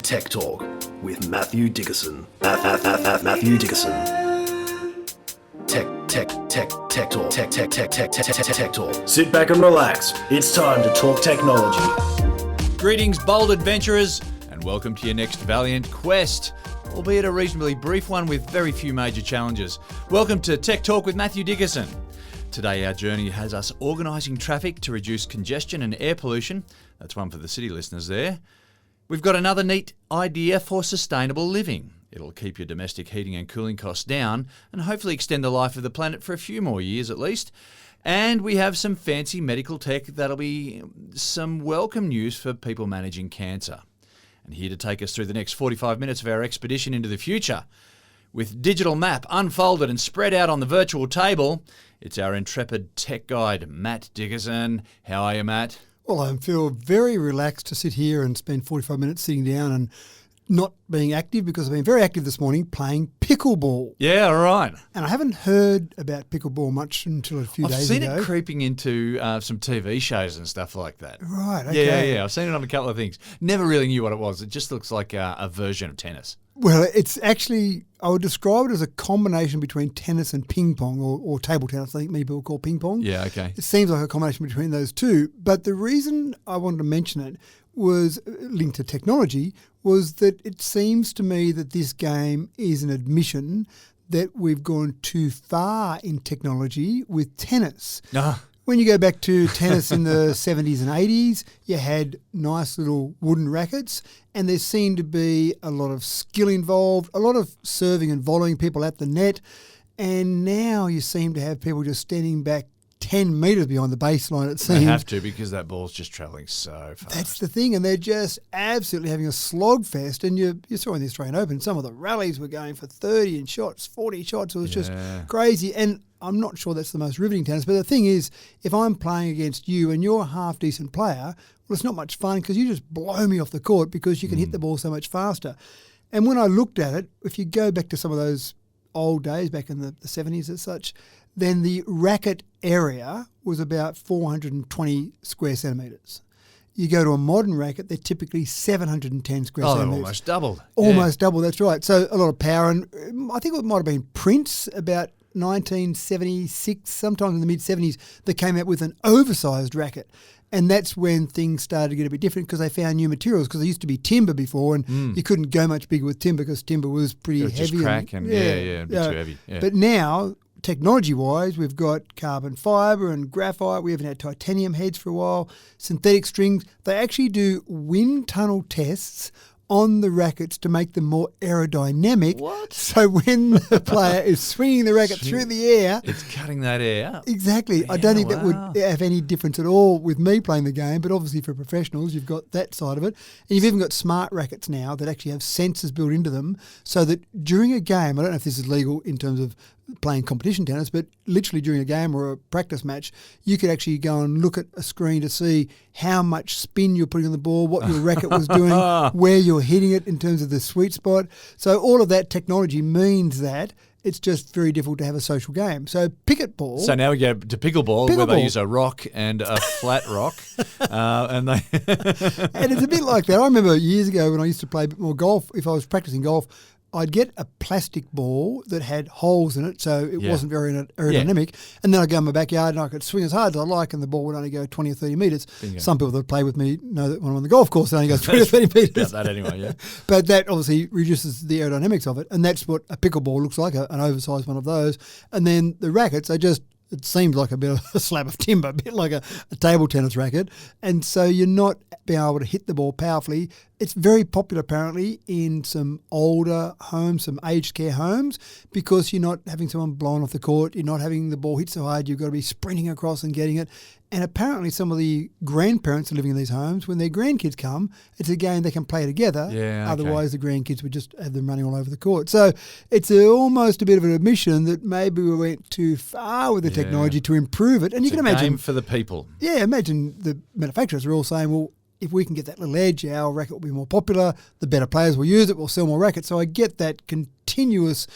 Tech Talk with Matthew Dickerson. Matthew Dickerson. Tech Talk. Sit back and relax. It's time to talk technology. Greetings, bold adventurers, and welcome to your next valiant quest, albeit a reasonably brief one with very few major challenges. Welcome to Tech Talk with Matthew Dickerson. Today our journey has us organising traffic to reduce congestion and air pollution. That's one for the city listeners there. We've got another neat idea for sustainable living. It'll keep your domestic heating and cooling costs down and hopefully extend the life of the planet for a few more years at least. And we have some fancy medical tech that'll be some welcome news for people managing cancer. And here to take us through the next 45 minutes of our expedition into the future, with digital map unfolded and spread out on the virtual table, it's our intrepid tech guide, Matt Dickerson. How are you, Matt? Well, I feel very relaxed to sit here and spend 45 minutes sitting down and not being active, because I've been very active this morning playing pickleball. Yeah, right. And I haven't heard about pickleball much until a few days ago. I've seen it creeping into some TV shows and stuff like that. Right, okay. Yeah. I've seen it on a couple of things. Never really knew what it was. It just looks like a version of tennis. Well, it's actually, I would describe it as a combination between tennis and ping pong, or table tennis, I think many people call ping pong. Yeah, okay. It seems like a combination between those two. But the reason I wanted to mention it was linked to technology, was that it seems to me that this game is an admission that we've gone too far in technology with tennis. When you go back to tennis in the 70s and 80s, you had nice little wooden rackets, and there seemed to be a lot of skill involved, a lot of serving and volleying people at the net, and now you seem to have people just standing back 10 metres behind the baseline, it seems. They have to, because that ball's just travelling so fast. That's the thing, and they're just absolutely having a slog fest. And you saw in the Australian Open, some of the rallies were going for 30 and shots, 40 shots. It was just crazy. And I'm not sure that's the most riveting tennis, but the thing is, if I'm playing against you and you're a half-decent player, well, it's not much fun because you just blow me off the court because you can hit the ball so much faster. And when I looked at it, if you go back to some of those old days, back in the 70s and such, then the racket area was about 420 square centimetres. You go to a modern racket, they're typically 710 square centimetres. Almost doubled. Almost double, that's right. So a lot of power. And I think it might have been Prince about 1976, sometime in the mid-70s, that came out with an oversized racket. And that's when things started to get a bit different, because they found new materials, because there used to be timber before, and you couldn't go much bigger with timber because timber was pretty heavy. Just crack and a bit too heavy. Yeah. But now, technology-wise, we've got carbon fibre and graphite. We haven't had titanium heads for a while. Synthetic strings. They actually do wind tunnel tests on the rackets to make them more aerodynamic. What? So when the player is swinging the racket through the air, it's cutting that air. Exactly. Yeah, I don't think that would have any difference at all with me playing the game, but obviously for professionals, you've got that side of it. And you've even got smart rackets now that actually have sensors built into them, so that during a game, I don't know if this is legal in terms of playing competition tennis, but literally during a game or a practice match, you could actually go and look at a screen to see how much spin you're putting on the ball, what your racket was doing, where you're hitting it in terms of the sweet spot. So all of that technology means that it's just very difficult to have a social game. So pickleball. So now we go to pickleball, where they use a rock and a flat rock, and they and it's a bit like that. I remember years ago when I used to play a bit more golf. If I was practicing golf, I'd get a plastic ball that had holes in it, so it wasn't very aerodynamic, and then I'd go in my backyard and I could swing as hard as I like, and the ball would only go 20 or 30 metres. Bingo. Some people that play with me know that when I'm on the golf course, it only goes 20 or 30 metres. About that anyway, yeah. But that obviously reduces the aerodynamics of it, and that's what a pickleball looks like, an oversized one of those. And then the rackets are just, it seems like a bit of a slab of timber, a bit like a table tennis racket. And so you're not being able to hit the ball powerfully. It's very popular apparently in some older homes, some aged care homes, because you're not having someone blown off the court. You're not having the ball hit so hard. You've got to be sprinting across and getting it. And apparently some of the grandparents are living in these homes. When their grandkids come, it's a game they can play together. Yeah, okay. Otherwise, the grandkids would just have them running all over the court. So it's almost a bit of an admission that maybe we went too far with the technology to improve it. And it's you can imagine, game for the people. Yeah, imagine the manufacturers are all saying, well, if we can get that little edge, our racket will be more popular, the better players will use it, we'll sell more rackets. So I get that continuous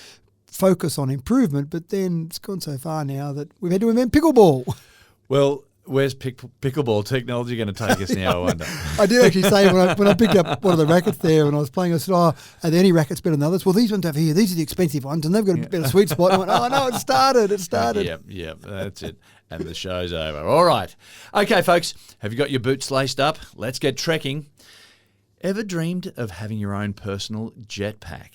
focus on improvement, but then it's gone so far now that we've had to invent pickleball. Well, Where's pickleball technology going to take us now, I wonder? I did actually say when I picked up one of the rackets there and I was playing, I said, are there any rackets better than others? Well, these ones over here, these are the expensive ones and they've got a better sweet spot. And I went, oh, no, it started. Yep, that's it. And the show's over. All right. Okay, folks, have you got your boots laced up? Let's get trekking. Ever dreamed of having your own personal jetpack?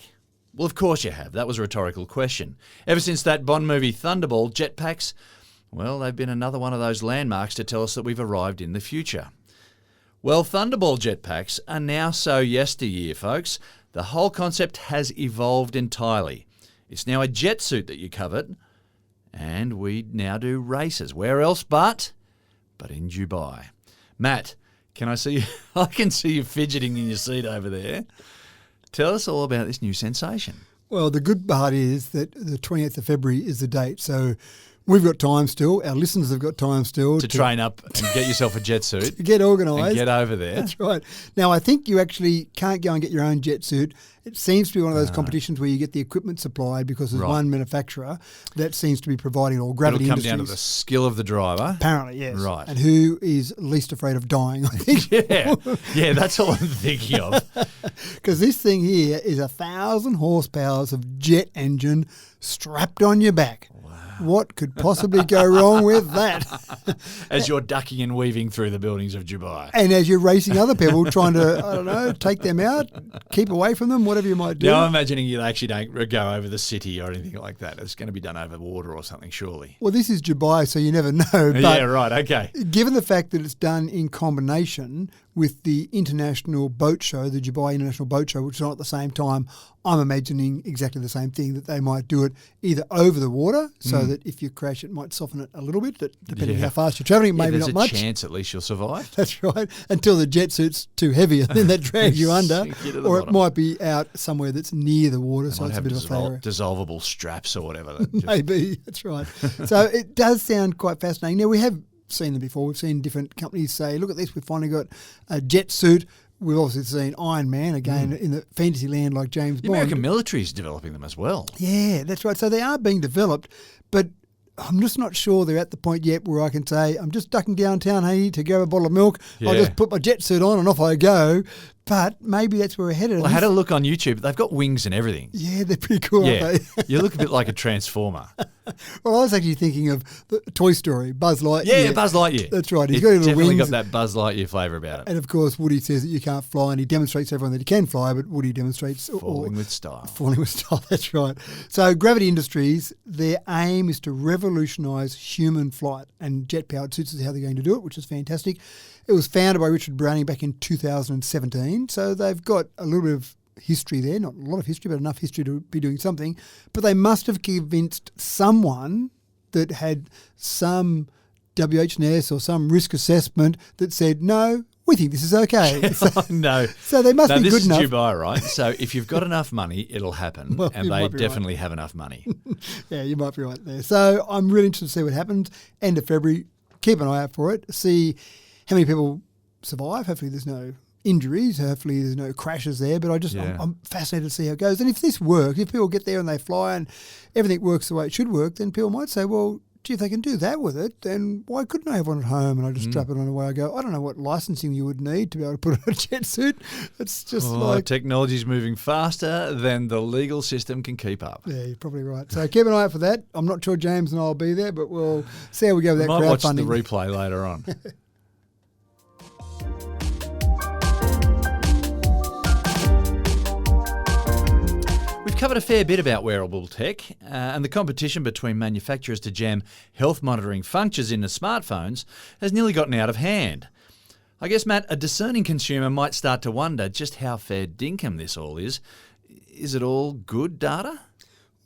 Well, of course you have. That was a rhetorical question. Ever since that Bond movie Thunderball, jetpacks, well, they've been another one of those landmarks to tell us that we've arrived in the future. Well, Thunderball jetpacks are now so yesteryear, folks. The whole concept has evolved entirely. It's now a jet suit that you covet, and we now do races. Where else but in Dubai. Matt, can I see you? I can see you fidgeting in your seat over there. Tell us all about this new sensation. Well, the good part is that the 28th of February is the date. So we've got time still. Our listeners have got time still. To train up and get yourself a jet suit. To get organised. And get over there. That's right. Now, I think you actually can't go and get your own jet suit. It seems to be one of those competitions where you get the equipment supplied because there's one manufacturer that seems to be providing it all. Gravity It'll come Industries. down to the skill of the driver. Apparently, yes. Right. And who is least afraid of dying, I think. Yeah, that's all I'm thinking of. Because this thing here is 1,000 horsepower of jet engine strapped on your back. What could possibly go wrong with that? As you're ducking and weaving through the buildings of Dubai. And as you're racing other people, trying to, I don't know, take them out, keep away from them, whatever you might do. Now, I'm imagining you actually don't go over the city or anything like that. It's going to be done over water or something, surely. Well, this is Dubai, so you never know. But yeah, right, okay. Given the fact that it's done in combination with the International Boat Show, the Dubai International Boat Show, which is on at the same time, I'm imagining exactly the same thing, that they might do it either over the water so that if you crash it might soften it a little bit, depending how fast you're travelling, maybe not much. There's a chance at least you'll survive. That's right, until the jet suit's too heavy and then that drags you under. Or it might be out somewhere that's near the water, so it's a bit of a failure. Dissolvable straps or whatever. Maybe, that's right. So it does sound quite fascinating. Now, we have seen them before. We've seen different companies say, look at this, we've finally got a jet suit. We've obviously seen Iron Man, again, in the fantasy land like James Bond. The American military is developing them as well. Yeah, that's right. So they are being developed, but I'm just not sure they're at the point yet where I can say, I'm just ducking downtown, hey, to grab a bottle of milk. Yeah. I'll just put my jet suit on and off I go. But maybe that's where we're headed. Well, I had a look on YouTube. They've got wings and everything. Yeah, they're pretty cool, aren't they? You look a bit like a transformer. Well, I was actually thinking of the Toy Story, Buzz Lightyear. Yeah, Buzz Lightyear. That's right. He's got little definitely wings. got that Buzz Lightyear flavour about it. And of course, Woody says that you can't fly, and he demonstrates to everyone that he can fly, but Woody demonstrates Falling with style. Falling with style, that's right. So Gravity Industries, their aim is to revolutionise human flight, and jet-powered suits is how they're going to do it, which is fantastic. It was founded by Richard Browning back in 2017, so they've got a little bit of history there, not a lot of history, but enough history to be doing something. But they must have convinced someone that had some WHS or some risk assessment that said, no, we think this is okay. No. So they must be this good is enough. Dubai, right? So if you've got enough money, it'll happen. Well, and you they might be definitely have enough money. Yeah, you might be right there. So I'm really interested to see what happens. End of February, keep an eye out for it. See how many people survive. Hopefully there's no injuries. Hopefully there's no crashes there. But I'm fascinated to see how it goes. And if this works, if people get there and they fly and everything works the way it should work, then people might say, well, gee, if they can do that with it, then why couldn't I have one at Home and I just strap it on away I go? I don't know what licensing you would need to be able to put on a jet suit. It's just technology's moving faster than the legal system can keep up. Yeah, you're probably right. So keep an eye out for that. I'm not sure James and I will be there, but we'll see how we go with that crowdfunding. Might watch the replay later on. We've covered a fair bit about wearable tech, and the competition between manufacturers to jam health monitoring functions into smartphones has nearly gotten out of hand. I guess, Matt, a discerning consumer might start to wonder just how fair dinkum this all is. Is it all good data?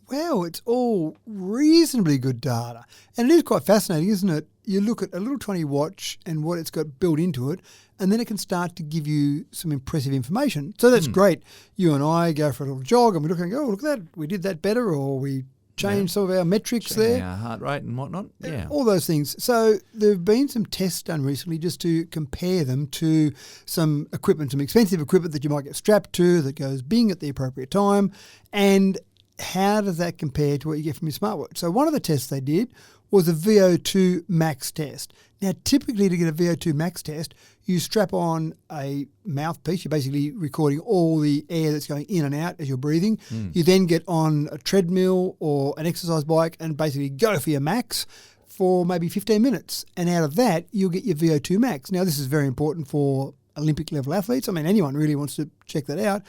Well, it's all reasonably good data. And it is quite fascinating, isn't it? You look at a little tiny watch and what it's got built into it, and then it can start to give you some impressive information. So that's great. You and I go for a little jog and we look and go, oh, look at that, we did that better, or we changed some of our metrics there. Our heart rate and whatnot. Yeah. All those things. So there have been some tests done recently just to compare them to some equipment, some expensive equipment that you might get strapped to that goes bing at the appropriate time. And how does that compare to what you get from your smartwatch? So one of the tests they did was a VO2 max test. Now, typically to get a VO2 max test, you strap on a mouthpiece. You're basically recording all the air that's going in and out as you're breathing. You then get on a treadmill or an exercise bike and basically go for your max for maybe 15 minutes. And out of that, you'll get your VO2 max. Now, this is very important for Olympic level athletes. I mean, anyone really wants to check that out.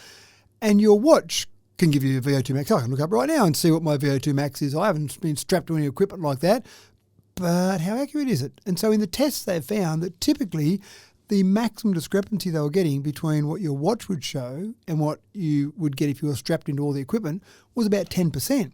And your watch can give you a VO2 max. I can look up right now and see what my VO2 max is. I haven't been strapped to any equipment like that. But how accurate is it? And so in the tests, they've found that typically the maximum discrepancy they were getting between what your watch would show and what you would get if you were strapped into all the equipment was about 10%. Now,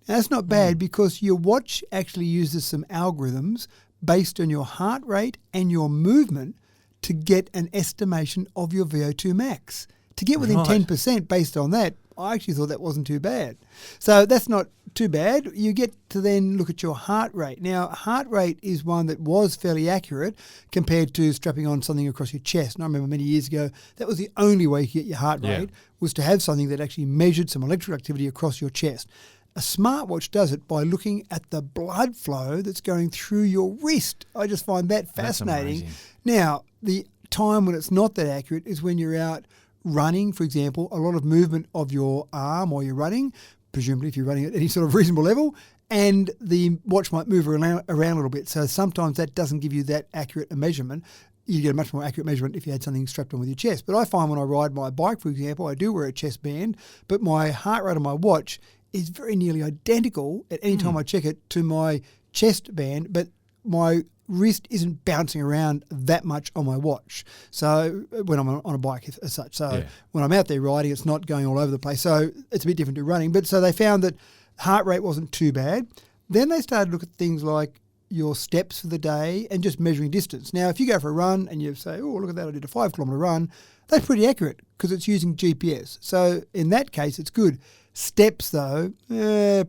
that's not bad because your watch actually uses some algorithms based on your heart rate and your movement to get an estimation of your VO2 max. To get within 10% based on that, I actually thought that wasn't too bad. So that's not too bad. You get to then look at your heart rate. Now, heart rate is one that was fairly accurate compared to strapping on something across your chest. And I remember many years ago, that was the only way you could get your heart rate was to have something that actually measured some electrical activity across your chest. A smartwatch does it by looking at the blood flow that's going through your wrist. I just find that fascinating. Now, the time when it's not that accurate is when you're out running, for example, a lot of movement of your arm while you're running, presumably if you're running at any sort of reasonable level, and the watch might move around a little bit. So sometimes that doesn't give you that accurate a measurement. You get a much more accurate measurement if you had something strapped on with your chest. But I find when I ride my bike, for example, I do wear a chest band, but my heart rate on my watch is very nearly identical at any time I check it to my chest band, but my wrist isn't bouncing around that much on my watch. So when I'm on a bike as such. So when I'm out there riding, it's not going all over the place. So it's a bit different to running. But so they found that heart rate wasn't too bad. Then they started to look at things like your steps for the day and just measuring distance. Now, if you go for a run and you say, oh, look at that, I did a 5 kilometre run, that's pretty accurate because it's using GPS. So in that case, it's good. Steps, though,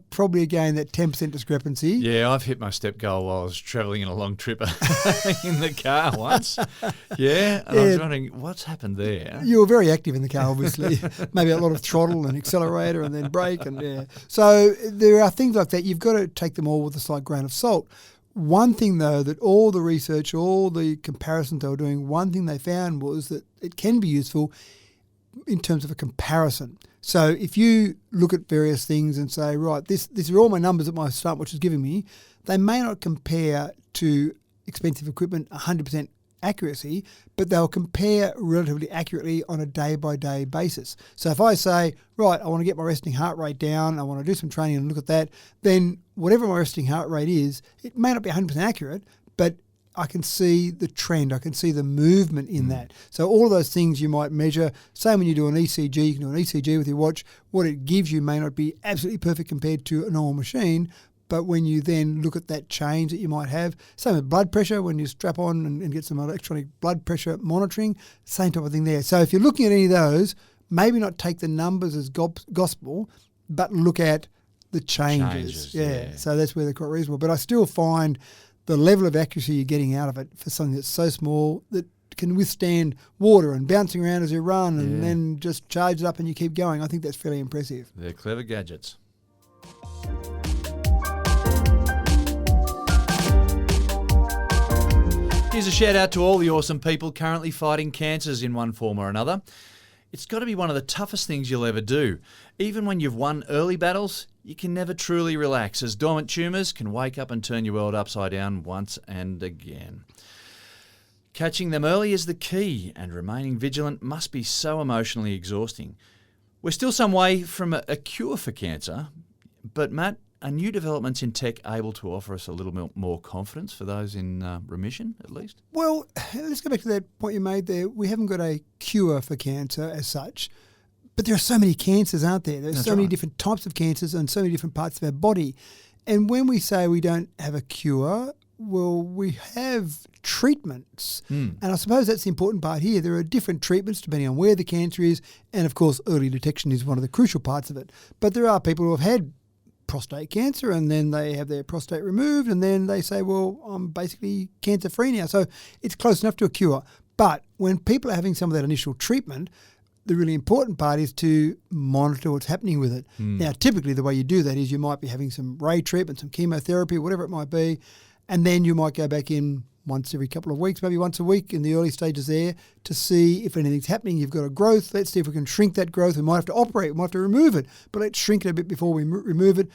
probably again that 10% discrepancy. Yeah, I've hit my step goal while I was travelling in a long trip in the car once. Yeah, and I was wondering, what's happened there? You were very active in the car, obviously. Maybe a lot of throttle and accelerator and then brake. And So there are things like that. You've got to take them all with a slight grain of salt. One thing, though, that all the research, all the comparisons they were doing, one thing they found was that it can be useful in terms of a comparison. So if you look at various things and say, right, these are all my numbers that my smartwatch is giving me, they may not compare to expensive equipment 100% accuracy, but they'll compare relatively accurately on a day-by-day basis. So if I say, right, I want to get my resting heart rate down, I want to do some training and look at that, then whatever my resting heart rate is, it may not be 100% accurate, but I can see the trend. I can see the movement in that. So all of those things you might measure. Same when you do an ECG, you can do an ECG with your watch. What it gives you may not be absolutely perfect compared to a normal machine, but when you then look at that change that you might have, same with blood pressure, when you strap on and get some electronic blood pressure monitoring, same type of thing there. So if you're looking at any of those, maybe not take the numbers as gospel, but look at the changes. Yeah, so that's where they're quite reasonable. But I still find the level of accuracy you're getting out of it for something that's so small that can withstand water and bouncing around as you run and then just charge it up and you keep going. I think that's fairly impressive. They're clever gadgets. Here's a shout out to all the awesome people currently fighting cancers in one form or another. It's got to be one of the toughest things you'll ever do. Even when you've won early battles, you can never truly relax, as dormant tumours can wake up and turn your world upside down once and again. Catching them early is the key, and remaining vigilant must be so emotionally exhausting. We're still some way from a cure for cancer, but Matt, are new developments in tech able to offer us a little bit more confidence for those in remission, at least? Well, let's go back to that point you made there. We haven't got a cure for cancer as such, but there are so many cancers, aren't there? There's so many different types of cancers and so many different parts of our body. And when we say we don't have a cure, well, we have treatments. And I suppose that's the important part here. There are different treatments depending on where the cancer is. And, of course, early detection is one of the crucial parts of it. But there are people who have had prostate cancer and then they have their prostate removed and then they say, well, I'm basically cancer-free now. So it's close enough to a cure. But when people are having some of that initial treatment, the really important part is to monitor what's happening with it. Now, typically the way you do that is you might be having some ray treatment, some chemotherapy, whatever it might be, And then you might go back in once every couple of weeks, maybe once a week in the early stages there to see if anything's happening. You've got a growth. Let's see if we can shrink that growth. We might have to operate. We might have to remove it, but let's shrink it a bit before we remove it.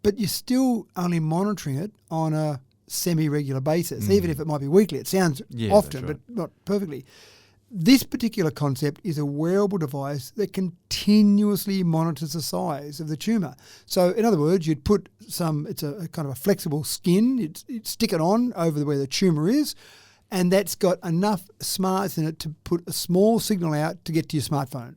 But you're still only monitoring it on a semi-regular basis, even if it might be weekly. It sounds often, but not perfectly. This particular concept is a wearable device that continuously monitors the size of the tumour. So, in other words, you'd put it's a kind of a flexible skin, you'd stick it on over where the tumour is, and that's got enough smarts in it to put a small signal out to get to your smartphone.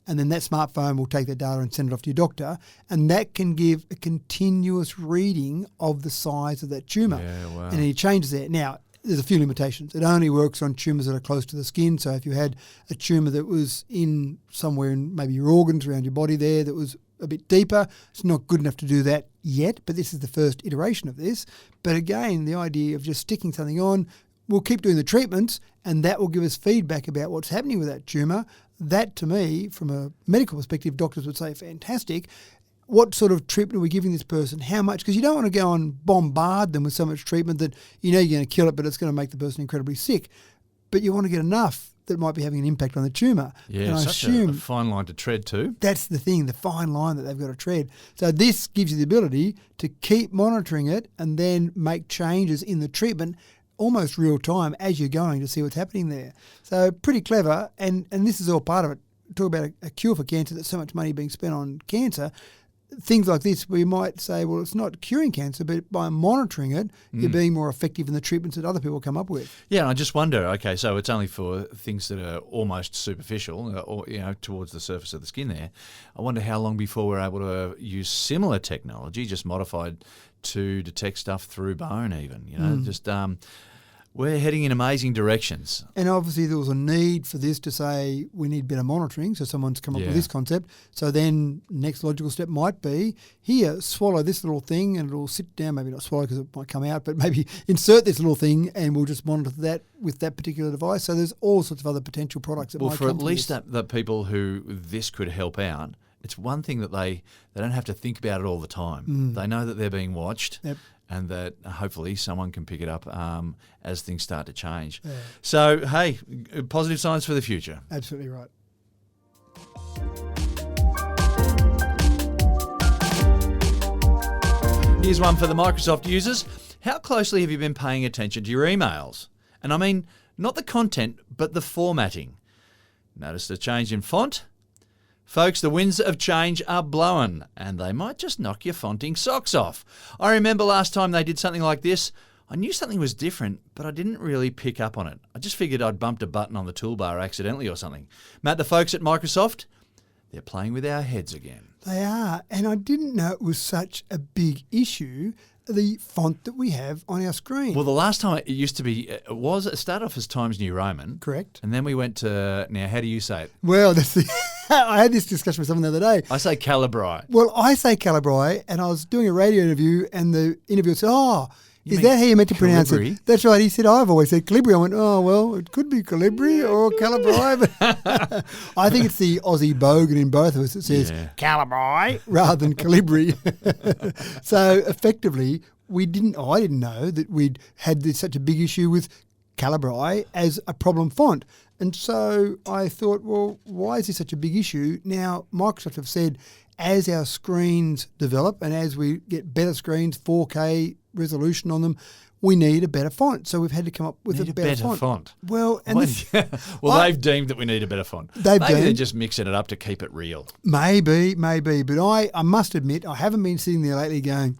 And then that smartphone will take that data and send it off to your doctor, and that can give a continuous reading of the size of that tumour. Yeah, wow. And he changes that. Now, there's a few limitations. It only works on tumours that are close to the skin. So if you had a tumour that was in somewhere in maybe your organs around your body there that was a bit deeper, it's not good enough to do that yet, but this is the first iteration of this. But again, the idea of just sticking something on, we'll keep doing the treatments, and that will give us feedback about what's happening with that tumour. That, to me, from a medical perspective, doctors would say fantastic. What sort of treatment are we giving this person? How much? Because you don't want to go and bombard them with so much treatment that you know you're going to kill it, but it's going to make the person incredibly sick. But you want to get enough that might be having an impact on the tumour. Yeah, and I such assume a fine line to tread too. that's the thing, the fine line that they've got to tread. So this gives you the ability to keep monitoring it and then make changes in the treatment almost real time as you're going to see what's happening there. So pretty clever, and this is all part of it. Talk about a cure for cancer, there's so much money being spent on cancer. Things like this, we might say, well, it's not curing cancer, but by monitoring it, you're being more effective in the treatments that other people come up with. Yeah, and I just wonder, okay, so it's only for things that are almost superficial or, towards the surface of the skin there. I wonder how long before we're able to use similar technology, just modified to detect stuff through bone even, we're heading in amazing directions. And obviously there was a need for this to say we need better monitoring, so someone's come up with this concept. So then next logical step might be, here, swallow this little thing and it'll sit down, maybe not swallow because it might come out, but maybe insert this little thing and we'll just monitor that with that particular device. So there's all sorts of other potential products that might come for at to least this. the people who this could help out, it's one thing that they don't have to think about it all the time. They know that they're being watched. Yep. And that hopefully someone can pick it up as things start to change. Yeah. So, hey, positive signs for the future. Absolutely right. Here's one for the Microsoft users. How closely have you been paying attention to your emails? And I mean, not the content, but the formatting. Noticed a change in font? Folks, the winds of change are blowing, and they might just knock your fonting socks off. I remember last time they did something like this. I knew something was different, but I didn't really pick up on it. I just figured I'd bumped a button on the toolbar accidentally or something. Matt, the folks at Microsoft, they're playing with our heads again. They are, and I didn't know it was such a big issue, the font that we have on our screen. Well, the last time it used to be, it started off as Times New Roman. Correct. And then we went to, now how do you say it? Well, I had this discussion with someone the other day. I say Calibri. Well, I say Calibri, and I was doing a radio interview, and the interviewer said, is that how you meant to pronounce it? That's right. He said, I've always said Calibri. I went, well, it could be Calibri or Calibri. But I think it's the Aussie bogan in both of us that says Calibri rather than Calibri. So effectively, I didn't know that we'd had such a big issue with Calibri as a problem font. And so I thought, well, why is this such a big issue? Now, Microsoft have said as our screens develop and as we get better screens, 4K resolution on them, we need a better font. So we've had to come up with a better font. Well, and they've deemed that we need a better font. Maybe they're just mixing it up to keep it real. Maybe. But I must admit, I haven't been sitting there lately going,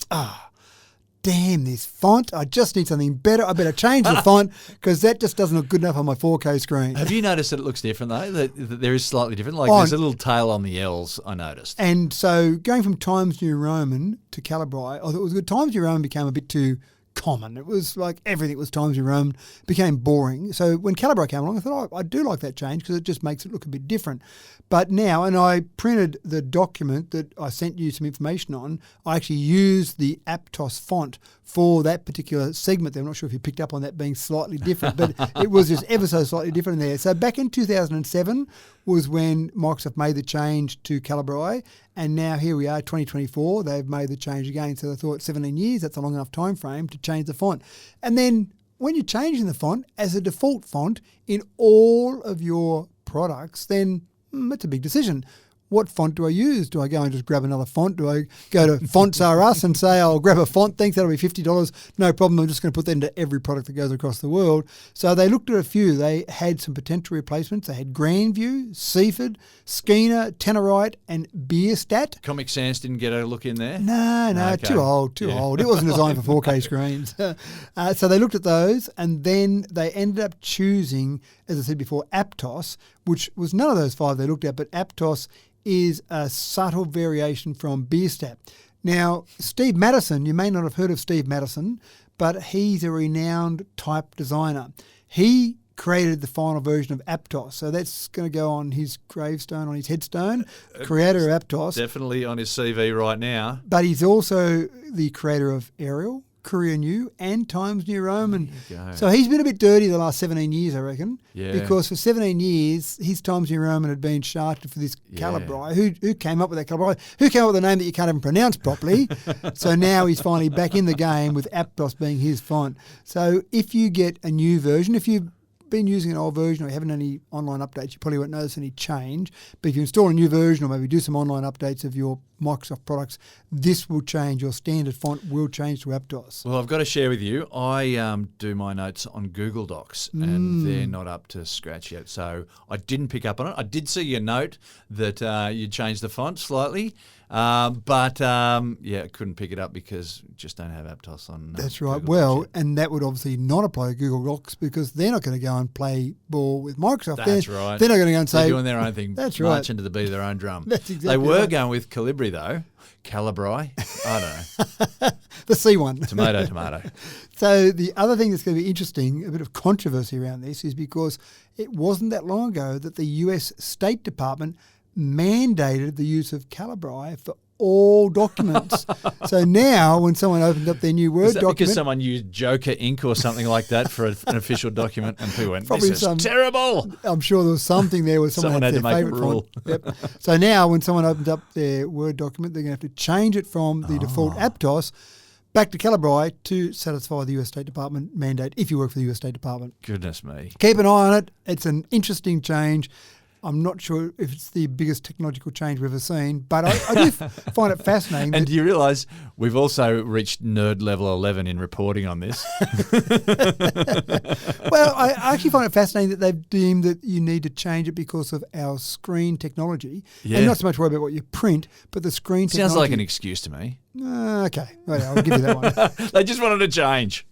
damn this font, I just need something better. I better change the font because that just doesn't look good enough on my 4K screen. Have you noticed that it looks different though? That there is slightly different? Like there's a little tail on the L's, I noticed. And so going from Times New Roman to Calibri, I thought it was good. Times New Roman became a bit too common. It was like everything was Times New Roman, became boring. So when Calibri came along, I thought, I do like that change because it just makes it look a bit different. But now, and I printed the document that I sent you some information on, I actually used the Aptos font for that particular segment. I'm not sure if you picked up on that being slightly different, but it was just ever so slightly different in there. So back in 2007, was when Microsoft made the change to Calibri, and now here we are, 2024, they've made the change again. So they thought 17 years, that's a long enough time frame to change the font. And then when you're changing the font as a default font in all of your products, then it's a big decision. What font do I use? Do I go and just grab another font? Do I go to Fonts R Us and say, I'll grab a font, thanks, that'll be $50. No problem, I'm just going to put that into every product that goes across the world. So they looked at a few. They had some potential replacements. They had Grandview, Seaford, Skeena, Tannerite, and Bierstadt. Comic Sans didn't get a look in there? No, Okay. too old. It wasn't designed for 4K screens. So they looked at those, and then they ended up choosing, as I said before, Aptos, which was none of those five they looked at, but Aptos is a subtle variation from Bierstadt. Now, Steve Madison, you may not have heard of Steve Madison, but he's a renowned type designer. He created the final version of Aptos, so that's going to go on his gravestone, on his headstone, creator of Aptos. Definitely on his CV right now. But he's also the creator of Arial, Courier New, and Times New Roman. So he's been a bit dirty the last 17 years, I reckon. Yeah. Because for 17 years, his Times New Roman had been shafted for this Calibri. Who came up with that Calibri? Who came up with a name that you can't even pronounce properly? So now he's finally back in the game with Aptos being his font. So if you get a new version, if you've been using an old version or haven't any online updates, you probably won't notice any change. But if you install a new version or maybe do some online updates of your Microsoft products, this will change. Your standard font will change to Aptos. Well, I've got to share with you, I do my notes on Google Docs and they're not up to scratch yet. So I didn't pick up on it. I did see your note that you changed the font slightly. But couldn't pick it up because just don't have Aptos on. That's right. Google Well, Docs yet. and that would obviously not apply to Google Docs because they're not going to go and play ball with Microsoft. That's right. They're not going to go and say they're doing their own thing. That's marching right. to the beat of their own drum. That's exactly They were right. going with Calibri though. Calibri. I don't know. The C one. Tomato. So the other thing that's going to be interesting, a bit of controversy around this, is because it wasn't that long ago that the US State Department mandated the use of Calibri for all documents. So now when someone opens up their new Word Is that document... because someone used Joker ink or something like that for an official document and people went, Probably this is terrible. I'm sure there was something there where someone Someone had had their to make a favourite rule. font. Yep. So now when someone opens up their Word document, they're going to have to change it from the default Aptos back to Calibri to satisfy the US State Department mandate if you work for the US State Department. Goodness me. Keep an eye on it. It's an interesting change. I'm not sure if it's the biggest technological change we've ever seen, but I do find it fascinating. And do you realise we've also reached nerd level 11 in reporting on this? Well, I actually find it fascinating that they've deemed that you need to change it because of our screen technology. Yeah. And not so much worry about what you print, but the screen technology. Sounds like an excuse to me. Okay. Right, I'll give you that one. They just wanted to change.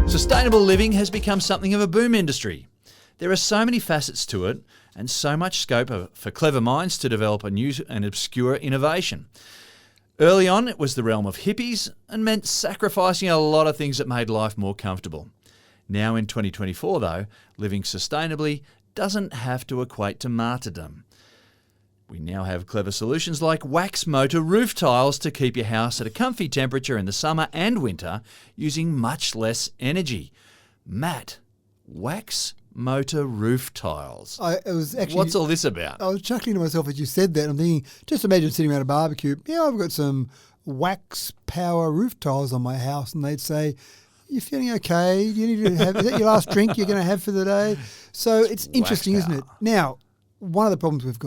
Sustainable living has become something of a boom industry. There are so many facets to it and so much scope for clever minds to develop a new and obscure innovation. Early on, it was the realm of hippies and meant sacrificing a lot of things that made life more comfortable. Now in 2024, though, living sustainably doesn't have to equate to martyrdom. We now have clever solutions like wax motor roof tiles to keep your house at a comfy temperature in the summer and winter using much less energy. Matt, wax motor roof tiles. What's all this about? I was chuckling to myself as you said that. I'm thinking, just imagine sitting around a barbecue. Yeah, I've got some wax power roof tiles on my house, and they'd say, "You feeling okay? Do you need to have? Is that your last drink you're going to have for the day?" So it's interesting, isn't it? Now, one of the problems we've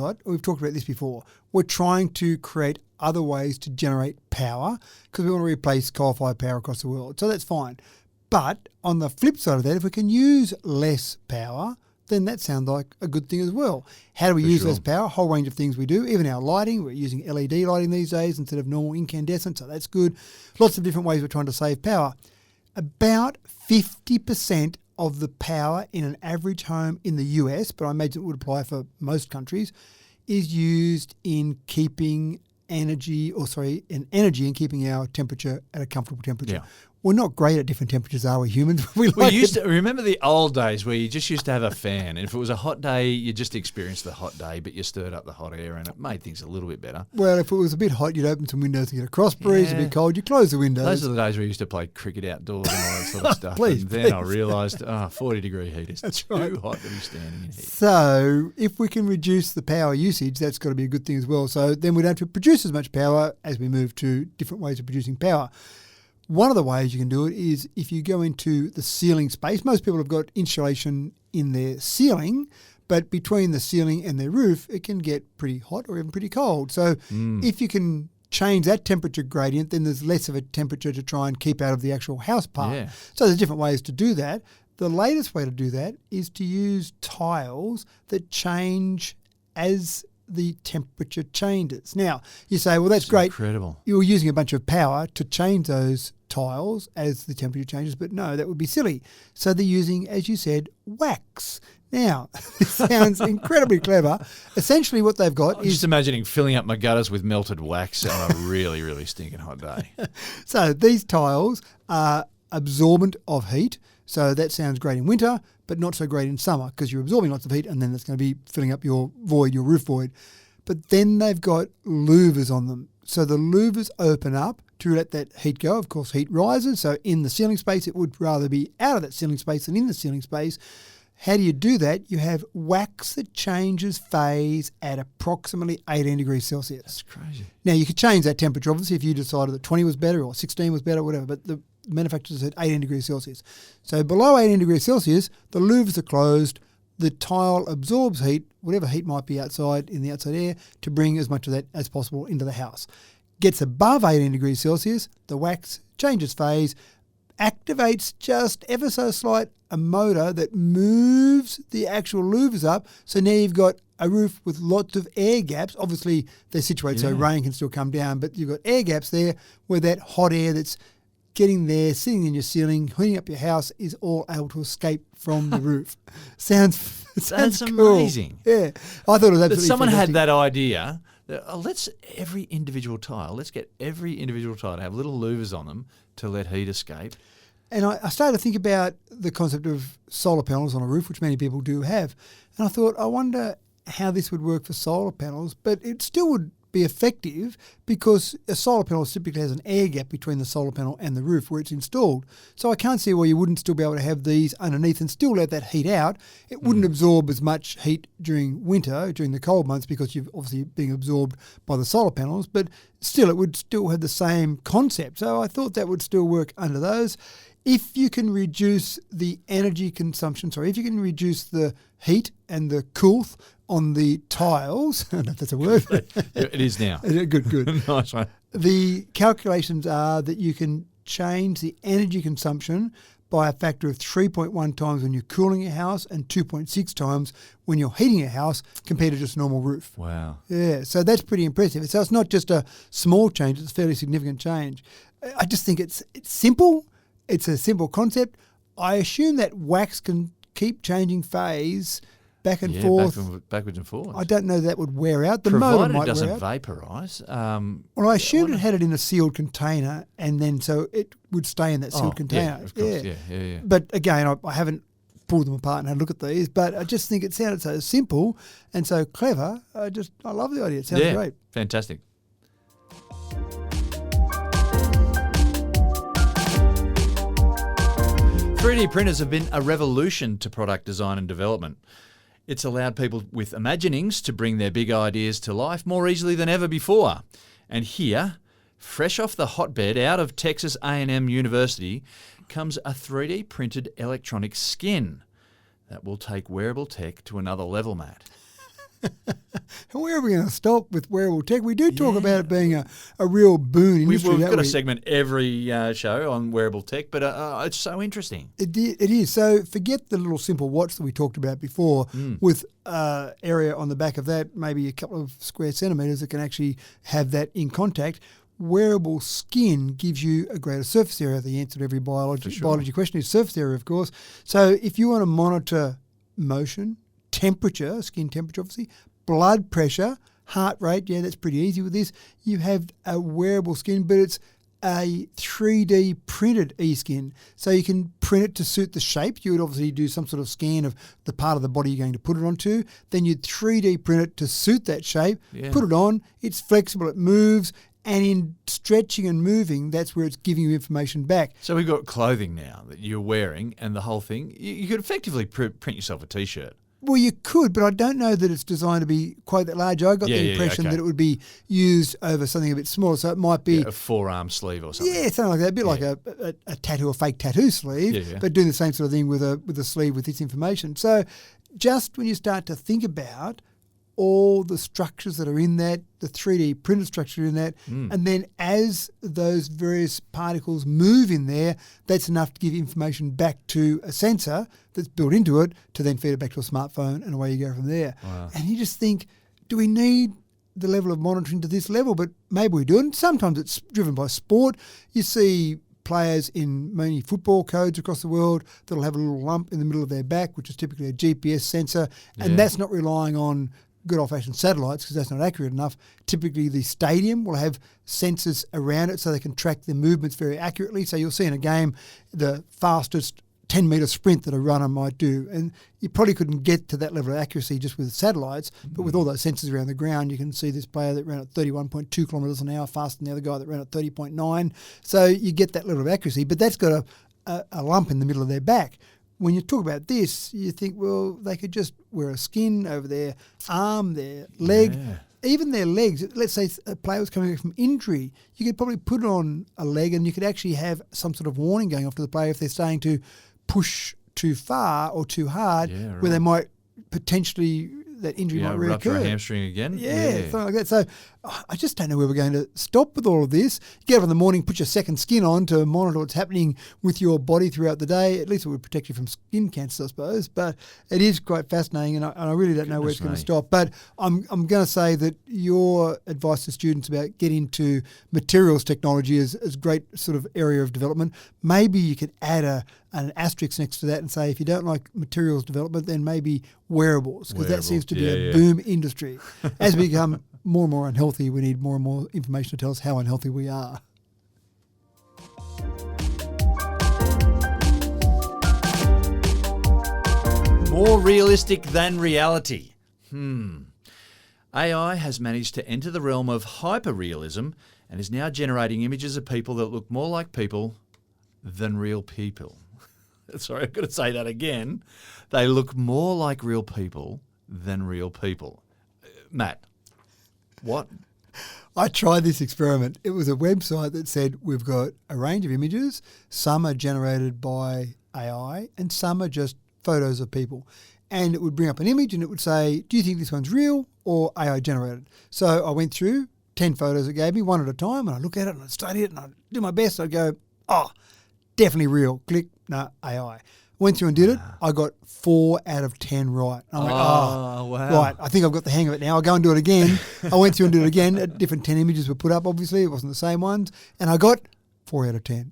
talked about this before, we're trying to create other ways to generate power because we want to replace coal-fired power across the world. So that's fine. But on the flip side of that, if we can use less power, then that sounds like a good thing as well. How do we use less power? A whole range of things we do. Even our lighting, we're using LED lighting these days instead of normal incandescent, so that's good. Lots of different ways we're trying to save power. About 50% of the power in an average home in the US, but I imagine it would apply for most countries, is used in keeping energy and keeping our temperature at a comfortable temperature. Yeah. we're not great at different temperatures, are we, humans? We used to remember the old days where you just used to have a fan, and if it was a hot day, you just experienced the hot day, but you stirred up the hot air, and it made things a little bit better. Well, if it was a bit hot, you'd open some windows to get a cross breeze. A bit cold, you close the windows. Those are the days where we used to play cricket outdoors and all that sort of stuff. Please, and then I realised, 40-degree heat is too hot to be standing in heat. So if we can reduce the power usage, that's got to be a good thing as well. So then we don't have to produce as much power as we move to different ways of producing power. One of the ways you can do it is if you go into the ceiling space. Most people have got insulation in their ceiling, but between the ceiling and their roof, it can get pretty hot or even pretty cold. So if you can change that temperature gradient, then there's less of a temperature to try and keep out of the actual house part. Yeah. So there's different ways to do that. The latest way to do that is to use tiles that change as the temperature changes. Now, you say, well, that's great. Incredible. You're using a bunch of power to change those tiles as the temperature changes, but no, that would be silly. So they're using, as you said, wax. Now, this sounds incredibly clever. Essentially what they've got I'm is... just imagining filling up my gutters with melted wax on a really, really stinking hot day. So these tiles are absorbent of heat. So that sounds great in winter, but not so great in summer because you're absorbing lots of heat and then that's going to be filling up your void, your roof void. But then they've got louvers on them. So the louvers open up to let that heat go. Of course, heat rises. So in the ceiling space, it would rather be out of that ceiling space than in the ceiling space. How do you do that? You have wax that changes phase at approximately 18 degrees Celsius. That's crazy. Now, you could change that temperature, obviously, if you decided that 20 was better or 16 was better, whatever, but the manufacturer said 18 degrees Celsius. So below 18 degrees Celsius, the louvers are closed, the tile absorbs heat, whatever heat might be outside in the outside air, to bring as much of that as possible into the house. Gets above 18 degrees Celsius, the wax changes phase, activates just ever so slight a motor that moves the actual louvers up. So now you've got a roof with lots of air gaps. Obviously, they're situated so rain can still come down, but you've got air gaps there where that hot air that's getting there, sitting in your ceiling, heating up your house is all able to escape from the roof. Sounds That's cool. amazing. Yeah. I thought it was absolutely That someone fantastic. had that idea. Let's get every individual tile to have little louvers on them to let heat escape. And I started to think about the concept of solar panels on a roof, which many people do have. And I thought, I wonder how this would work for solar panels, but it still would be effective because a solar panel typically has an air gap between the solar panel and the roof where it's installed. So I can't see why you wouldn't still be able to have these underneath and still let that heat out. It wouldn't absorb as much heat during winter, during the cold months, because you're obviously being absorbed by the solar panels, but still it would still have the same concept. So I thought that would still work under those. If you can reduce the energy consumption, if you can reduce the heat and the coolth on the tiles, I don't know if that's a word. It is now. Good. Nice one. The calculations are that you can change the energy consumption by a factor of 3.1 times when you're cooling your house and 2.6 times when you're heating your house compared to just a normal roof. Wow. Yeah, so that's pretty impressive. So it's not just a small change, it's a fairly significant change. I just think it's simple. It's a simple concept. I assume that wax can keep changing phase back and forth. Backwards and forwards. I don't know that would wear out. The motor Provided might it doesn't wear out. vaporise. Well, I assumed it had it in a sealed container, and then so it would stay in that sealed container. Yeah, of course. Yeah. But again, I haven't pulled them apart and had a look at these, but I just think it sounded so simple and so clever. I love the idea. It sounds great. Fantastic. "3D printers have been a revolution to product design and development. It's allowed people with imaginings to bring their big ideas to life more easily than ever before. And here, fresh off the hotbed out of Texas A&M University, comes a 3D printed electronic skin that will take wearable tech to another level, Matt." Where are we going to stop with wearable tech? We do talk about it being a real boon industry. We've got a segment every show on wearable tech, but it's so interesting. It is. So forget the little simple watch that we talked about before with area on the back of that, maybe a couple of square centimetres that can actually have that in contact. Wearable skin gives you a greater surface area. The answer to every biology question is surface area, of course. So if you want to monitor motion, temperature, skin temperature obviously, blood pressure, heart rate, that's pretty easy with this. You have a wearable skin, but it's a 3D printed e-skin. So you can print it to suit the shape. You would obviously do some sort of scan of the part of the body you're going to put it onto. Then you'd 3D print it to suit that shape, put it on. It's flexible, it moves. And in stretching and moving, that's where it's giving you information back. So we've got clothing now that you're wearing and the whole thing. You could effectively print yourself a T-shirt. Well, you could, but I don't know that it's designed to be quite that large. I got the impression that it would be used over something a bit smaller, so it might be a forearm sleeve or something. Yeah, something like that. A bit like a tattoo, a fake tattoo sleeve, but doing the same sort of thing with a sleeve with its information. So, just when you start to think about all the structures that are in that, the 3D printed structure in that, and then as those various particles move in there, that's enough to give information back to a sensor that's built into it to then feed it back to a smartphone, and away you go from there. Wow. And you just think, do we need the level of monitoring to this level? But maybe we do. And sometimes it's driven by sport. You see players in many football codes across the world that'll have a little lump in the middle of their back, which is typically a GPS sensor, and that's not relying on good old-fashioned satellites because that's not accurate enough. Typically, the stadium will have sensors around it so they can track the movements very accurately. So you'll see in a game the fastest 10-metre sprint that a runner might do. And you probably couldn't get to that level of accuracy just with satellites, but with all those sensors around the ground, you can see this player that ran at 31.2 kilometres an hour faster than the other guy that ran at 30.9. So you get that level of accuracy, but that's got a lump in the middle of their back. When you talk about this, you think, well, they could just wear a skin over their arm, their leg, even their legs. Let's say a player was coming back from injury, you could probably put it on a leg and you could actually have some sort of warning going off to the player if they're starting to push too far or too hard, where they might potentially, that injury might reoccur. Rupture a hamstring again. Something like that. So I just don't know where we're going to stop with all of this. Get up in the morning, put your second skin on to monitor what's happening with your body throughout the day. At least it would protect you from skin cancer, I suppose. But it is quite fascinating, and I really don't know where it's going to stop. But I'm going to say that your advice to students about getting into materials technology is a great sort of area of development. Maybe you could add an asterisk next to that and say if you don't like materials development, then maybe wearables, because that seems to be a boom industry. As we become more and more unhealthy, we need more and more information to tell us how unhealthy we are. More realistic than reality. AI has managed to enter the realm of hyperrealism and is now generating images of people that look more like people than real people. Sorry, I've got to say that again. They look more like real people than real people. Matt, what? I tried this experiment. It was a website that said we've got a range of images. Some are generated by AI and some are just photos of people. And it would bring up an image and it would say, do you think this one's real or AI generated? So I went through 10 photos it gave me, one at a time, and I look at it and I study it and I do my best. I'd go, definitely real. Click, no, AI. Went through and did it. I got 4 out of 10 right. I'm like, wow. Right, I think I've got the hang of it now. I'll go and do it again. I went through and did it again. Different 10 images were put up, obviously. It wasn't the same ones. And I got 4 out of 10.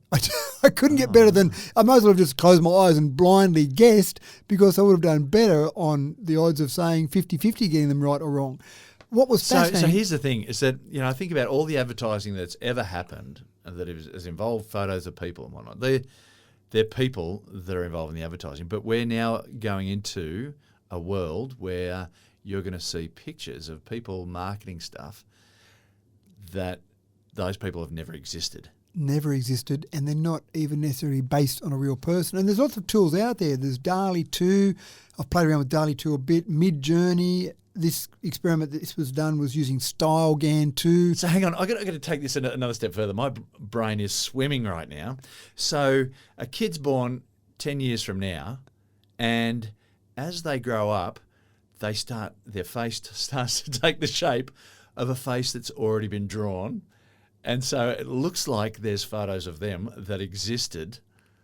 I couldn't get better than, I might as well have just closed my eyes and blindly guessed, because I would have done better on the odds of saying 50-50 getting them right or wrong. What was fascinating... So here's the thing, is that, I think about all the advertising that's ever happened that has involved photos of people and whatnot. They're people that are involved in the advertising, but we're now going into a world where you're going to see pictures of people marketing stuff that those people have never existed. Never existed, and they're not even necessarily based on a real person. And there's lots of tools out there. There's DALL-E 2. I've played around with DALL-E 2 a bit. Midjourney. This experiment that this was done was using StyleGAN 2. So hang on, I've got to take this another step further. My brain is swimming right now. So a kid's born 10 years from now, and as they grow up, their face starts to take the shape of a face that's already been drawn. And so it looks like there's photos of them that existed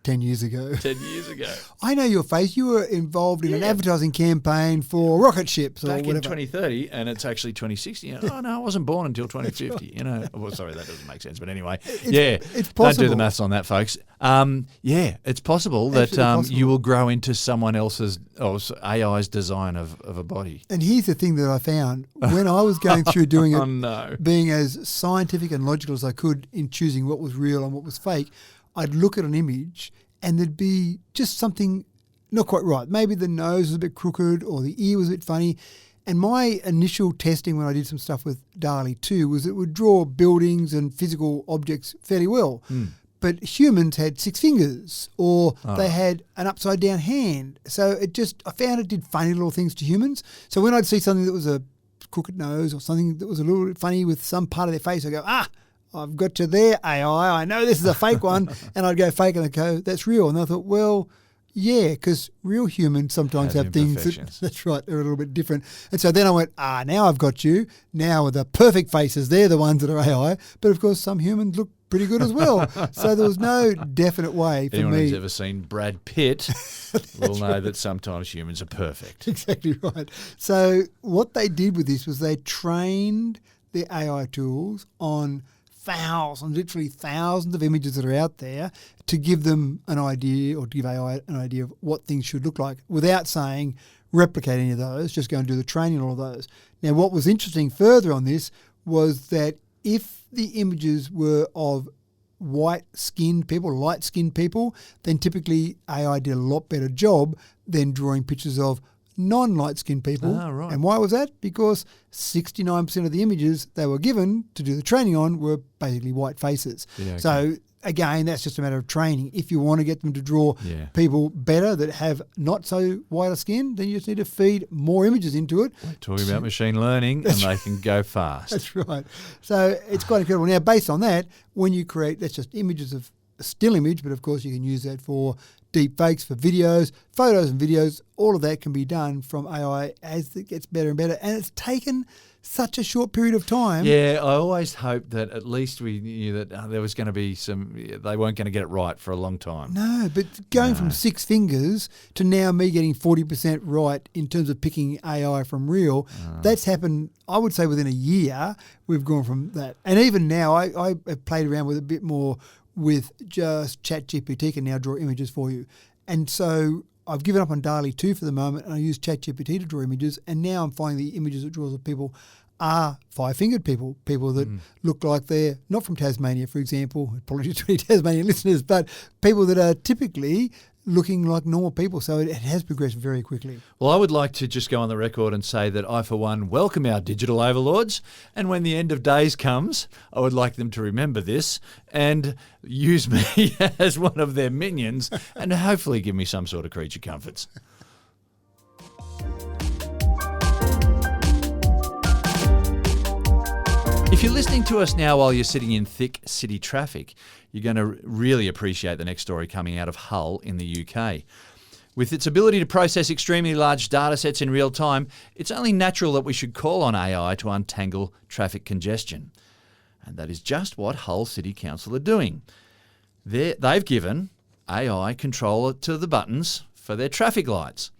10 years ago. 10 years ago. I know your face. You were involved in an advertising campaign for rocket ships or Back whatever. in 2030, and it's actually 2060. Oh, no, I wasn't born until 2050. You know, well, sorry, that doesn't make sense. But anyway, it's possible. Don't do the maths on that, folks. It's possible that you will grow into someone else's AI's design of a body. And here's the thing that I found. When I was going through doing it, being as scientific and logical as I could in choosing what was real and what was fake, I'd look at an image and there'd be just something not quite right. Maybe the nose was a bit crooked or the ear was a bit funny. And my initial testing when I did some stuff with DALL-E 2 was it would draw buildings and physical objects fairly well. But humans had 6 fingers or they had an upside down hand. So I found it did funny little things to humans. So when I'd see something that was a crooked nose or something that was a little bit funny with some part of their face, I go, I've got you there, AI. I know this is a fake one. And I'd go fake and I'd go, that's real. And I thought, well, yeah, because real humans sometimes have things that's right, they're a little bit different. And so then I went, now I've got you. Now the perfect faces, they're the ones that are AI. But of course, some humans look pretty good as well. So there was no definite way for Anyone me. who's ever seen Brad Pitt will know that sometimes humans are perfect. Exactly right. So what they did with this was they trained their AI tools on literally thousands of images that are out there to give them an idea or to give AI an idea of what things should look like without saying replicate any of those, just go and do the training on all of those. Now, what was interesting further on this was that if the images were of white-skinned people, light-skinned people, then typically AI did a lot better job than drawing pictures of non-light-skinned people. Right. And why was that? Because 69% of the images they were given to do the training on were basically white faces. Yeah, okay. So again, that's just a matter of training. If you want to get them to draw people better that have not so whiter skin, then you just need to feed more images into it. We're talking about machine learning and they can go fast. That's right. So it's quite incredible. Now, based on that, when you create, that's just images of a still image, but of course you can use that for deep fakes, for videos, photos and videos. All of that can be done from AI as it gets better and better. And it's taken such a short period of time. Yeah, I always hoped that at least we knew that there was going to be they weren't going to get it right for a long time. No, but going from 6 fingers to now me getting 40% right in terms of picking AI from real, that's happened, I would say, within a year. We've gone from that. And even now, I have played around with a bit more with just ChatGPT can now draw images for you. And so I've given up on DALL-E 2 for the moment and I use ChatGPT to draw images, and now I'm finding the images it draws of people are 5-fingered people that look like they're not from Tasmania, for example. Apologies to any Tasmanian listeners, but people that are typically looking like normal people. So it has progressed very quickly. Well, I would like to just go on the record and say that I, for one, welcome our digital overlords. And when the end of days comes, I would like them to remember this and use me as one of their minions and hopefully give me some sort of creature comforts. If you're listening to us now while you're sitting in thick city traffic, you're going to really appreciate the next story coming out of Hull in the UK. With its ability to process extremely large data sets in real time, it's only natural that we should call on AI to untangle traffic congestion. And that is just what Hull City Council are doing. They've given AI control to the buttons for their traffic lights.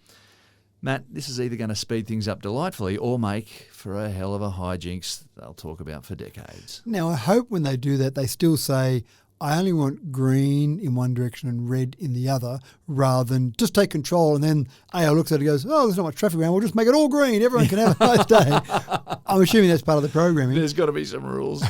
Matt, this is either going to speed things up delightfully or make for a hell of a hijinks they'll talk about for decades. Now, I hope when they do that, they still say, I only want green in one direction and red in the other, rather than just take control and then AI looks at it and goes, there's not much traffic around, we'll just make it all green. Everyone can have a nice day. I'm assuming that's part of the programming. There's got to be some rules.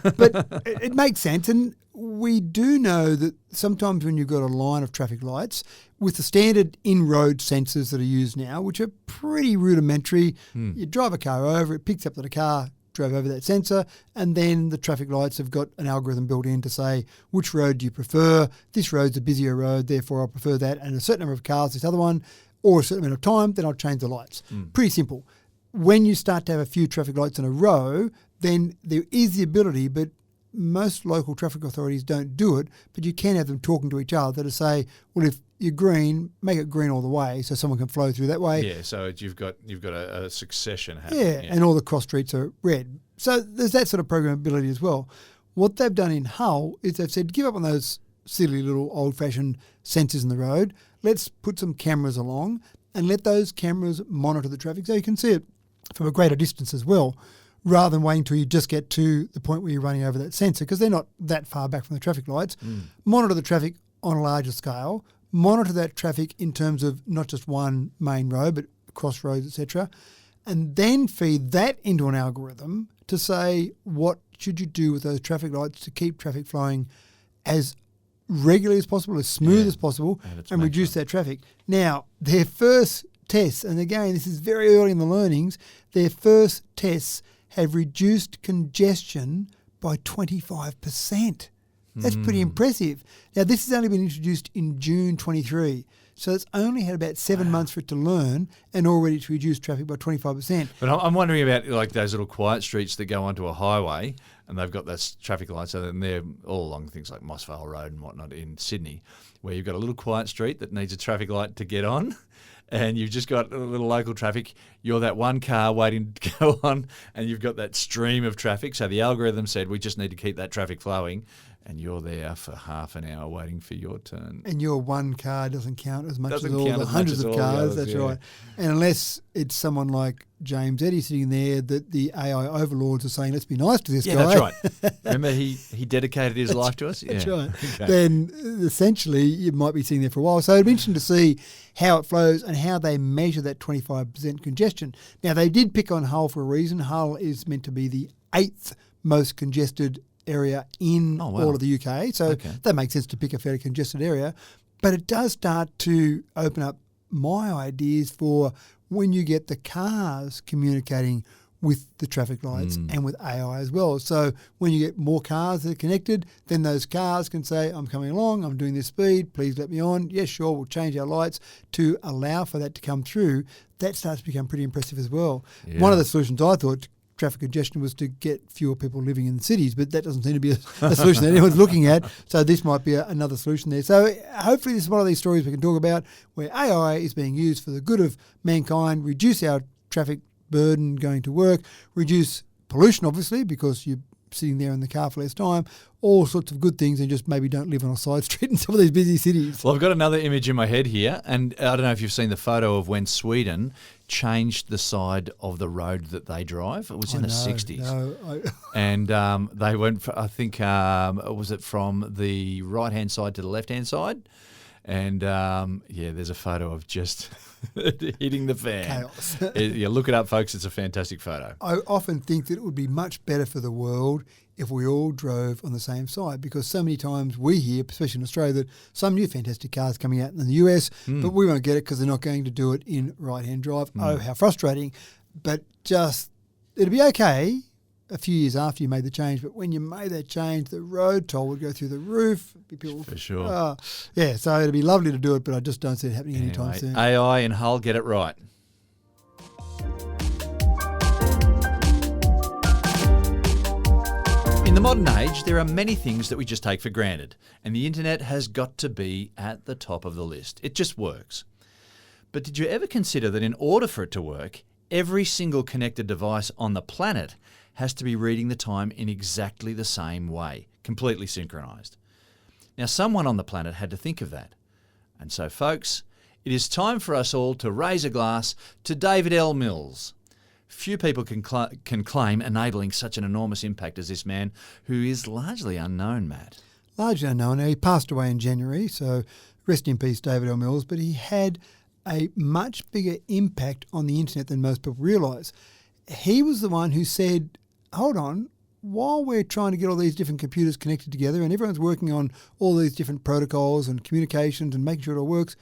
But it makes sense. And we do know that sometimes when you've got a line of traffic lights, with the standard in-road sensors that are used now, which are pretty rudimentary, you drive a car over, it picks up that a car drove over that sensor, and then the traffic lights have got an algorithm built in to say, which road do you prefer? This road's a busier road, therefore I prefer that, and a certain number of cars, this other one, or a certain amount of time, then I'll change the lights. Pretty simple. When you start to have a few traffic lights in a row, then there is the ability, but most local traffic authorities don't do it, but you can have them talking to each other to say, well, if you're green, make it green all the way so someone can flow through that way. Yeah, so you've got a succession happening. Yeah, and all the cross streets are red. So there's that sort of programmability as well. What they've done in Hull is they've said, give up on those silly little old-fashioned sensors in the road. Let's put some cameras along and let those cameras monitor the traffic so you can see it from a greater distance as well, rather than waiting until you just get to the point where you're running over that sensor, because they're not that far back from the traffic lights. Monitor the traffic on a larger scale, monitor that traffic in terms of not just one main road, but crossroads, etc., and then feed that into an algorithm to say what should you do with those traffic lights to keep traffic flowing as regularly as possible, as smooth as possible, and reduce that traffic. Now, their first tests, and again, this is very early in the learnings, their first tests have reduced congestion by 25%. That's pretty impressive. Now, this has only been introduced in June 23, so it's only had about 7 months for it to learn and already to reduce traffic by 25%. But I'm wondering about like those little quiet streets that go onto a highway and they've got those traffic lights, so then they're all along things like Mossvale Road and whatnot in Sydney, where you've got a little quiet street that needs a traffic light to get on, and you've just got a little local traffic. You're that one car waiting to go on, and you've got that stream of traffic. So the algorithm said we just need to keep that traffic flowing, and you're there for half an hour waiting for your turn. And your one car doesn't count as much as all the hundreds of cars. That's right. And unless it's someone like James Eddy sitting there, that the AI overlords are saying, let's be nice to this guy. Yeah, that's right. Remember, he dedicated his life to us? That's yeah. right. Okay. Then essentially you might be sitting there for a while. So it'd be interesting to see how it flows and how they measure that 25% congestion. Now, they did pick on Hull for a reason. Hull is meant to be the 8th most congested area in all of the UK. So that makes sense to pick a fairly congested area. But it does start to open up my ideas for when you get the cars communicating with the traffic lights and with AI as well. So when you get more cars that are connected, then those cars can say, I'm coming along, I'm doing this speed, please let me on. Yes, sure, we'll change our lights to allow for that to come through. That starts to become pretty impressive as well. Yeah. One of the solutions I thought to traffic congestion was to get fewer people living in the cities, but that doesn't seem to be a solution that anyone's looking at. So this might be another solution there. So hopefully this is one of these stories we can talk about where AI is being used for the good of mankind, reduce our traffic burden going to work, reduce pollution, obviously, because you're sitting there in the car for less time, all sorts of good things, and just maybe don't live on a side street in some of these busy cities. Well, I've got another image in my head here, and I don't know if you've seen the photo of when Sweden changed the side of the road that they drive. It was in the 60s. And they went, I think, was it from the right-hand side to the left-hand side? And, there's a photo of just hitting the fan. Chaos. Look it up, folks. It's a fantastic photo. I often think that it would be much better for the world if we all drove on the same side, because so many times we hear, especially in Australia, that some new fantastic cars coming out in the US, but we won't get it because they're not going to do it in right-hand drive. Oh, how frustrating. But it'll be okay a few years after you made the change, but when you made that change, the road toll would go through the roof. People, for sure. So it'd be lovely to do it, but I just don't see it happening anytime soon. AI and Hull get it right. In the modern age, there are many things that we just take for granted, and the internet has got to be at the top of the list. It just works. But did you ever consider that in order for it to work, every single connected device on the planet has to be reading the time in exactly the same way, completely synchronized? Now, someone on the planet had to think of that. And so, folks, it is time for us all to raise a glass to David L. Mills. Few people can claim enabling such an enormous impact as this man, who is largely unknown, Matt. Largely unknown. Now, he passed away in January, so rest in peace, David L. Mills, but he had a much bigger impact on the internet than most people realise. He was the one who said, hold on, while we're trying to get all these different computers connected together and everyone's working on all these different protocols and communications and making sure it all works,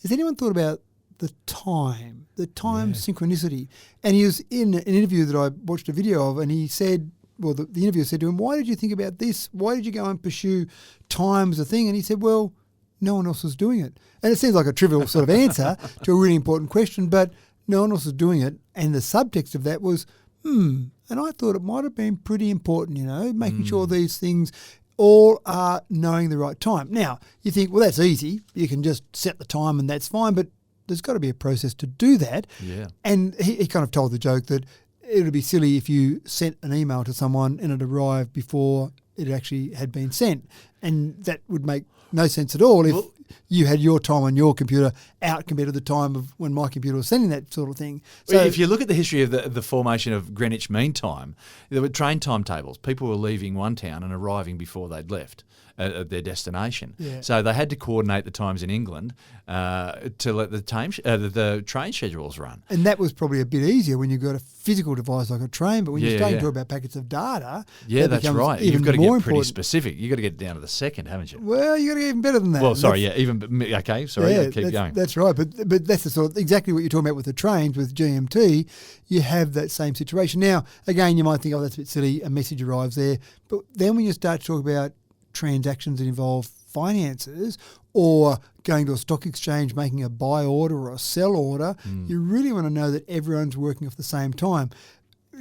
has anyone thought about the time synchronicity? And he was in an interview that I watched a video of, and he said, well, the interviewer said to him, why did you think about this? Why did you go and pursue time as a thing? And he said, well, no one else was doing it. And it seems like a trivial sort of answer to a really important question, but no one else was doing it. And the subtext of that was, and I thought it might have been pretty important, making sure these things all are knowing the right time. Now, you think, well, that's easy. You can just set the time and that's fine, but there's got to be a process to do that. Yeah. And he kind of told the joke that it would be silly if you sent an email to someone and it arrived before it actually had been sent. And that would make no sense at all if you had your time on your computer out compared to the time of when my computer was sending that sort of thing. So if you look at the history of the formation of Greenwich Mean Time, there were train timetables. People were leaving one town and arriving before they'd left at their destination. Yeah. So they had to coordinate the times in England to let the train schedules run. And that was probably a bit easier when you've got a physical device like a train, but when you're starting to talk about packets of data, that's right. Even You've got to more get pretty important. specific. You've got to get down to the second, haven't you? Well, you got to get even better than that. Well, sorry, keep going. That's right, but that's the sort of exactly what you're talking about with the trains with GMT. You have that same situation. Now, again, you might think, oh, that's a bit silly. A message arrives there, but then when you start to talk about transactions that involve finances or going to a stock exchange, making a buy order or a sell order, you really want to know that everyone's working off the same time.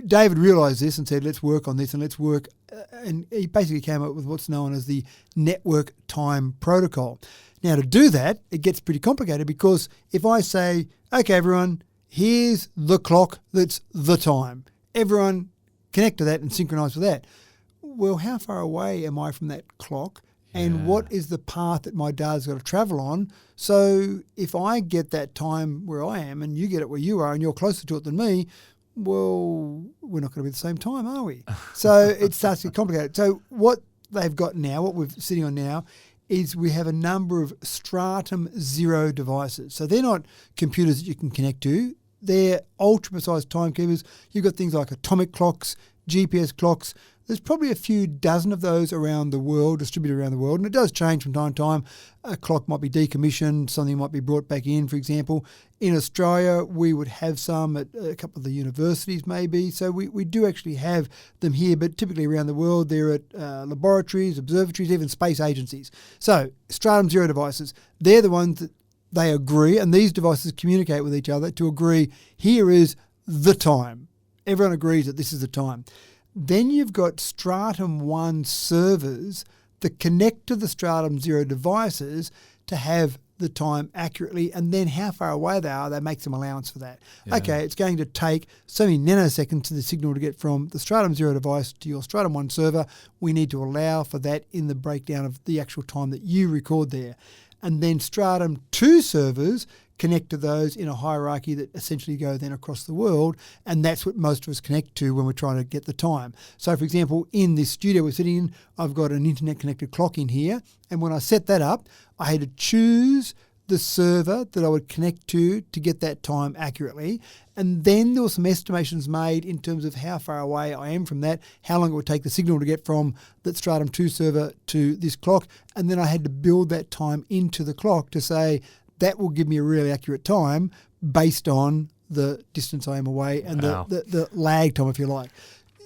David realised this and said, let's work on this and let's work. And he basically came up with what's known as the network time protocol. Now, to do that, it gets pretty complicated because if I say, okay, everyone, here's the clock that's the time. Everyone connect to that and synchronise with that. Well, how far away am I from that clock? And what is the path that my data's got to travel on? So if I get that time where I am and you get it where you are and you're closer to it than me, well, we're not going to be at the same time, are we? So it starts to get complicated. So what they've got now, what we're sitting on now, is we have a number of Stratum 0 devices. So they're not computers that you can connect to. They're ultra-precise timekeepers. You've got things like atomic clocks, GPS clocks. There's probably a few dozen of those around the world, distributed around the world, and it does change from time to time. A clock might be decommissioned, something might be brought back in, for example. In Australia, we would have some at a couple of the universities maybe, so we do actually have them here, but typically around the world they're at laboratories, observatories, even space agencies. So Stratum 0 devices, they're the ones that they agree, and these devices communicate with each other to agree, here is the time. Everyone agrees that this is the time. Then you've got Stratum 1 servers that connect to the Stratum 0 devices to have the time accurately, and then how far away they are, they make some allowance for that. Yeah. Okay, it's going to take so many nanoseconds to the signal to get from the Stratum 0 device to your Stratum 1 server. We need to allow for that in the breakdown of the actual time that you record there. And then Stratum 2 servers connect to those in a hierarchy that essentially go then across the world, and that's what most of us connect to when we're trying to get the time. So, for example, in this studio we're sitting in, I've got an internet-connected clock in here, and when I set that up, I had to choose the server that I would connect to get that time accurately, and then there were some estimations made in terms of how far away I am from that, how long it would take the signal to get from that Stratum 2 server to this clock, and then I had to build that time into the clock to say, that will give me a really accurate time based on the distance I am away and the lag time, if you like.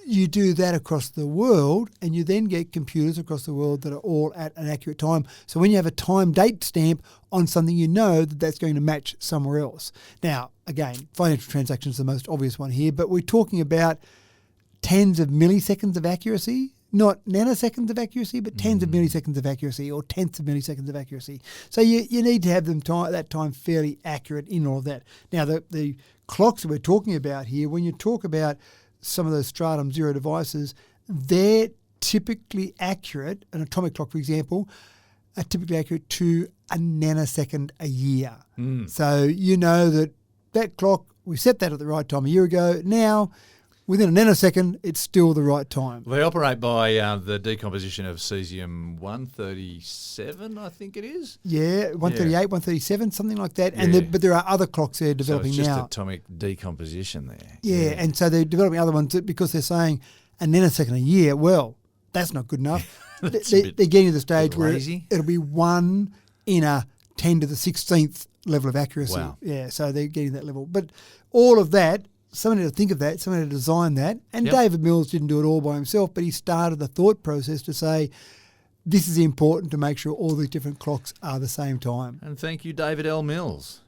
You do that across the world, and you then get computers across the world that are all at an accurate time. So when you have a time date stamp on something, you know that that's going to match somewhere else. Now, again, financial transactions is the most obvious one here, but we're talking about tens of milliseconds of accuracy. Not nanoseconds of accuracy, but tens of milliseconds of accuracy or tenths of milliseconds of accuracy. So you need to have that time fairly accurate in all of that. Now, the clocks that we're talking about here, when you talk about some of those Stratum 0 devices, they're typically accurate. An atomic clock, for example, are typically accurate to a nanosecond a year. So you know that clock, we set that at the right time a year ago. Now, within a nanosecond, it's still the right time. They operate by the decomposition of cesium-137, I think it is. Yeah, 138, 137, something like that. Yeah. But there are other clocks they're developing now. So it's just atomic decomposition there. Yeah, and so they're developing other ones because they're saying a nanosecond a year. Well, that's not good enough. they're getting to the stage where it'll be 1 in a 10 to the 16th level of accuracy. Wow. Yeah, so they're getting that level. But all of that, someone had to think of that, someone had to design that, and David Mills didn't do it all by himself, but he started the thought process to say, this is important to make sure all these different clocks are the same time. And thank you, David L. Mills.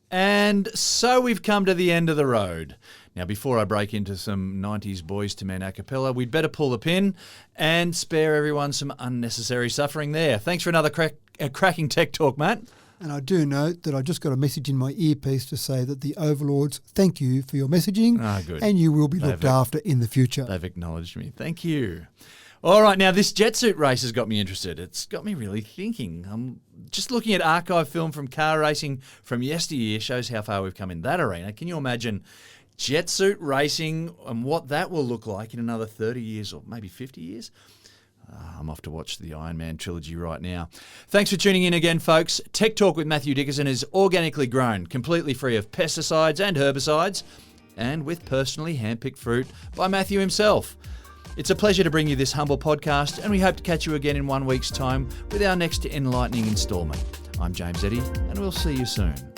And so we've come to the end of the road. Now, before I break into some 90s Boys to Men a cappella, we'd better pull the pin and spare everyone some unnecessary suffering there. Thanks for another cracking tech talk, Matt. And I do note that I just got a message in my earpiece to say that the overlords thank you for your messaging, good. and you will be looked after in the future. They've acknowledged me. Thank you. All right, now this jet suit race has got me interested. It's got me really thinking. Just looking at archive film from car racing from yesteryear shows how far we've come in that arena. Can you imagine jet suit racing and what that will look like in another 30 years or maybe 50 years? I'm off to watch the Iron Man trilogy right now. Thanks for tuning in again, folks. Tech Talk with Matthew Dickerson is organically grown, completely free of pesticides and herbicides, and with personally handpicked fruit by Matthew himself. It's a pleasure to bring you this humble podcast, and we hope to catch you again in 1 week's time with our next enlightening instalment. I'm James Eddy, and we'll see you soon.